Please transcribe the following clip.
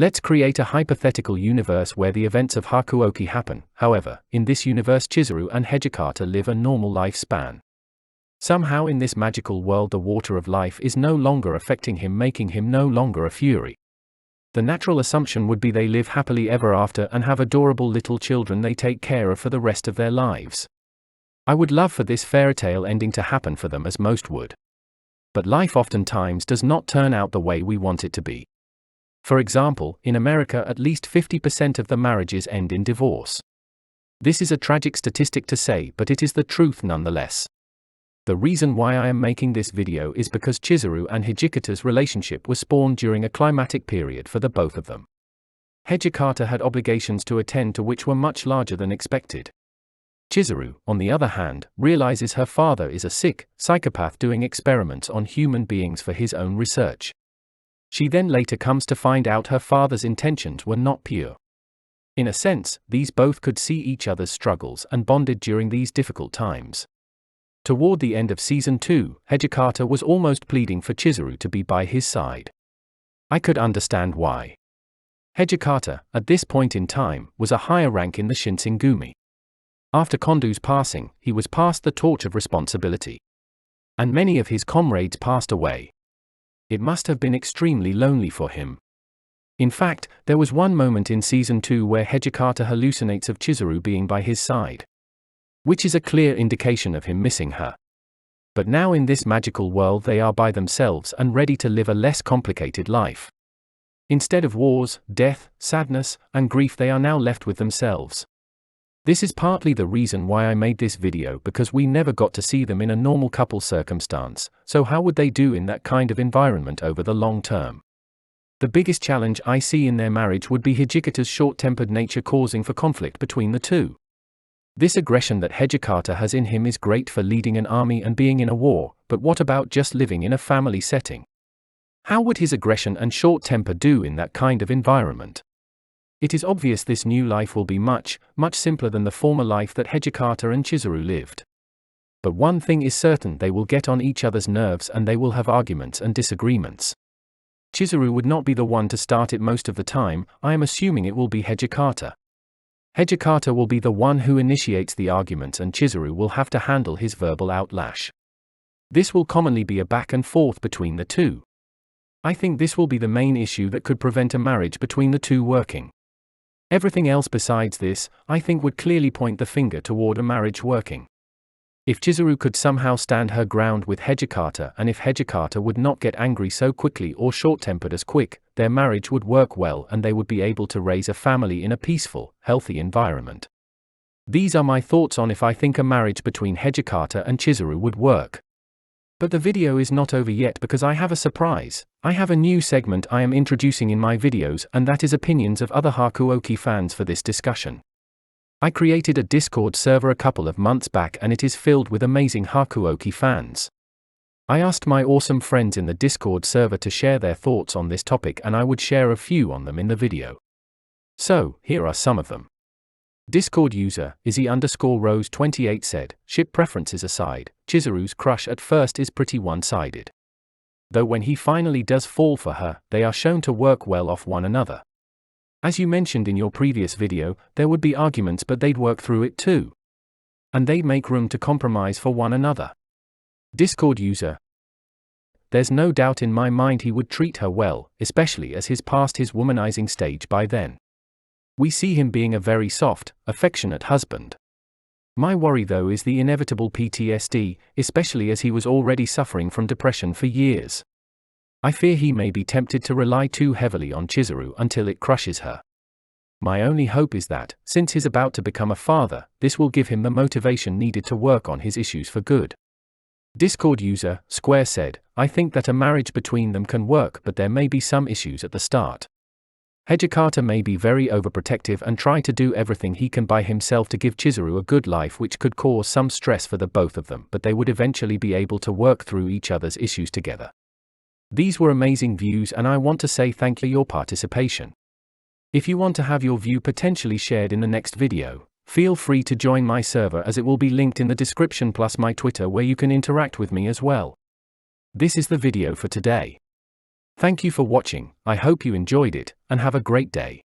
Let's create a hypothetical universe where the events of Hakuouki happen. However, in this universe Chizuru and Hijikata live a normal lifespan. Somehow in this magical world the water of life is no longer affecting him, making him no longer a fury. The natural assumption would be they live happily ever after and have adorable little children they take care of for the rest of their lives. I would love for this fairytale ending to happen for them, as most would. But life oftentimes does not turn out the way we want it to be. For example, in America at least 50% of the marriages end in divorce. This is a tragic statistic to say, but it is the truth nonetheless. The reason why I am making this video is because Chizuru and Hijikata's relationship was spawned during a climatic period for the both of them. Hijikata had obligations to attend to which were much larger than expected. Chizuru, on the other hand, realizes her father is a sick psychopath doing experiments on human beings for his own research. She then later comes to find out her father's intentions were not pure. In a sense, these both could see each other's struggles and bonded during these difficult times. Toward the end of Season 2, Hijikata was almost pleading for Chizuru to be by his side. I could understand why. Hijikata, at this point in time, was a higher rank in the Shinsengumi. After Kondo's passing, he was passed the torch of responsibility. And many of his comrades passed away. It must have been extremely lonely for him. In fact, there was one moment in Season 2 where Hijikata hallucinates of Chizuru being by his side, which is a clear indication of him missing her. But now in this magical world they are by themselves and ready to live a less complicated life. Instead of wars, death, sadness, and grief, they are now left with themselves. This is partly the reason why I made this video, because we never got to see them in a normal couple circumstance, so how would they do in that kind of environment over the long term? The biggest challenge I see in their marriage would be Hijikata's short-tempered nature causing for conflict between the two. This aggression that Hijikata has in him is great for leading an army and being in a war, but what about just living in a family setting? How would his aggression and short temper do in that kind of environment? It is obvious this new life will be much, much simpler than the former life that Hijikata and Chizuru lived. But one thing is certain, they will get on each other's nerves and they will have arguments and disagreements. Chizuru would not be the one to start it most of the time. I am assuming it will be Hijikata. Hijikata will be the one who initiates the argument and Chizuru will have to handle his verbal outlash. This will commonly be a back and forth between the two. I think this will be the main issue that could prevent a marriage between the two working. Everything else besides this, I think, would clearly point the finger toward a marriage working. If Chizuru could somehow stand her ground with Hijikata, and if Hijikata would not get angry so quickly or short-tempered as quick, their marriage would work well and they would be able to raise a family in a peaceful, healthy environment. These are my thoughts on if I think a marriage between Hijikata and Chizuru would work. But the video is not over yet, because I have a surprise. I have a new segment I am introducing in my videos, and that is opinions of other Hakuouki fans for this discussion. I created a Discord server a couple of months back and it is filled with amazing Hakuouki fans. I asked my awesome friends in the Discord server to share their thoughts on this topic and I would share a few on them in the video. So, here are some of them. Discord user, Izzy_Rose28 said, ship preferences aside, Chizuru's crush at first is pretty one-sided. Though when he finally does fall for her, they are shown to work well off one another. As you mentioned in your previous video, there would be arguments but they'd work through it too. And they'd make room to compromise for one another. Discord user, there's no doubt in my mind he would treat her well, especially as he's past his womanizing stage by then. We see him being a very soft, affectionate husband. My worry though is the inevitable PTSD, especially as he was already suffering from depression for years. I fear he may be tempted to rely too heavily on Chizuru until it crushes her. My only hope is that, since he's about to become a father, this will give him the motivation needed to work on his issues for good. Discord user, Square said, I think that a marriage between them can work but there may be some issues at the start. Hijikata may be very overprotective and try to do everything he can by himself to give Chizuru a good life, which could cause some stress for the both of them, but they would eventually be able to work through each other's issues together. These were amazing views and I want to say thank you for your participation. If you want to have your view potentially shared in the next video, feel free to join my server as it will be linked in the description, plus my Twitter where you can interact with me as well. This is the video for today. Thank you for watching, I hope you enjoyed it, and have a great day.